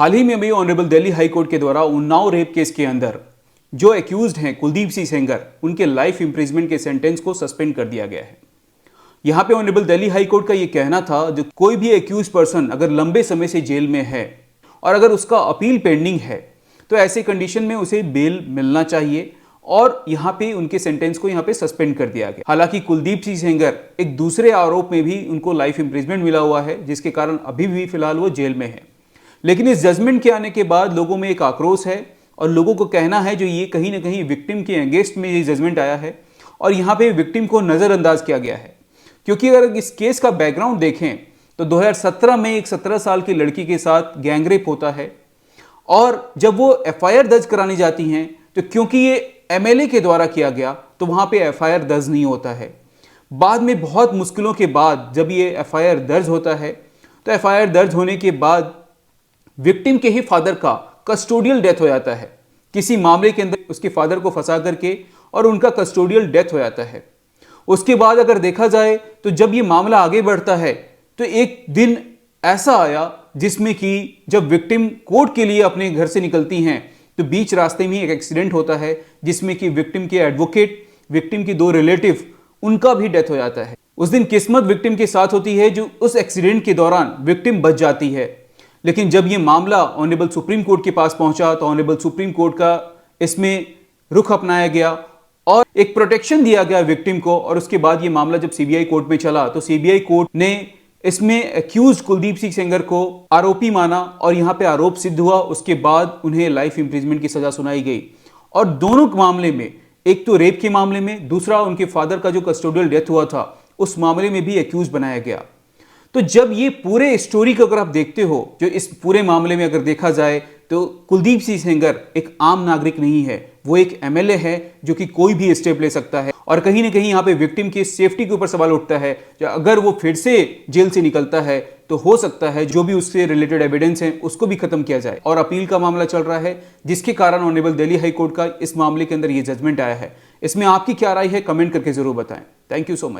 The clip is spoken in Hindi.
हाल ही में अभी ऑनरेबल दिल्ली हाई कोर्ट के द्वारा उन्नाव रेप केस के अंदर जो एक्यूज्ड हैं कुलदीप सिंह सेंगर, उनके लाइफ इंप्रिजमेंट के सेंटेंस को सस्पेंड कर दिया गया है। यहां पे ऑनरेबल दिल्ली हाई कोर्ट का यह कहना था, जो कोई भी एक्यूज पर्सन अगर लंबे समय से जेल में है और अगर उसका अपील पेंडिंग है तो ऐसे कंडीशन में उसे बेल मिलना चाहिए और यहां पे उनके सेंटेंस को यहां पे सस्पेंड कर दिया गया। हालांकि कुलदीप सिंह सेंगर एक दूसरे आरोप में भी उनको लाइफ इंप्रिजमेंट मिला हुआ है, जिसके कारण अभी भी फिलहाल वो जेल में है। लेकिन इस जजमेंट के आने के बाद लोगों में एक आक्रोश है और लोगों को कहना है जो ये कहीं ना कहीं विक्टिम के अगेंस्ट में ये जजमेंट आया है और यहाँ पे विक्टिम को नज़रअंदाज किया गया है। क्योंकि अगर इस केस का बैकग्राउंड देखें तो 2017 में एक 17 साल की लड़की के साथ गैंगरेप होता है और जब वो एफआईआर दर्ज करानी जाती हैं तो क्योंकि ये एमएलए के द्वारा किया गया तो वहाँ पे एफआईआर दर्ज नहीं होता है। बाद में बहुत मुश्किलों के बाद जब ये एफआईआर दर्ज होता है तो एफआईआर दर्ज होने के बाद विक्टिम के ही फादर का कस्टोडियल डेथ हो जाता है। किसी मामले के अंदर उसके फादर को फंसा करके और उनका कस्टोडियल डेथ हो जाता है। उसके बाद अगर देखा जाए तो जब ये मामला आगे बढ़ता है तो एक दिन ऐसा आया जिसमें कि जब विक्टिम कोर्ट के लिए अपने घर से निकलती हैं तो बीच रास्ते में एक एक्सीडेंट होता है जिसमें कि विक्टिम के एडवोकेट, विक्टिम की 2 रिलेटिव, उनका भी डेथ हो जाता है। उस दिन किस्मत विक्टिम के साथ होती है जो उस एक्सीडेंट के दौरान विक्टिम बच जाती है। लेकिन जब ये मामला ऑनरेबल सुप्रीम कोर्ट के पास पहुंचा तो ऑनरेबल सुप्रीम कोर्ट का इसमें रुख अपनाया गया और एक प्रोटेक्शन दिया गया विक्टिम को। और उसके बाद ये मामला जब सीबीआई कोर्ट में चला तो सीबीआई कोर्ट ने इसमें एक्यूज कुलदीप सिंह सेंगर को आरोपी माना और यहां पे आरोप सिद्ध हुआ। उसके बाद उन्हें लाइफ इंप्रिजमेंट की सजा सुनाई गई और दोनों मामले में, एक तो रेप के मामले में, दूसरा उनके फादर का जो कस्टोडियल डेथ हुआ था उस मामले में भी एक्यूज बनाया गया। तो जब ये पूरे स्टोरी को अगर आप देखते हो, जो इस पूरे मामले में अगर देखा जाए तो कुलदीप सिंह सेंगर एक आम नागरिक नहीं है, वो एक एमएलए है जो कि कोई भी स्टेप ले सकता है। और कहीं ना कहीं यहाँ पे विक्टिम की सेफ्टी के ऊपर सवाल उठता है। अगर वो फिर से जेल से निकलता है तो हो सकता है जो भी उससे रिलेटेड एविडेंस है उसको भी खत्म किया जाए। और अपील का मामला चल रहा है जिसके कारण ऑनरेबल दिल्ली हाई कोर्ट का इस मामले के अंदर ये जजमेंट आया है। इसमें आपकी क्या राय है, कमेंट करके जरूर बताएं। Thank you so much.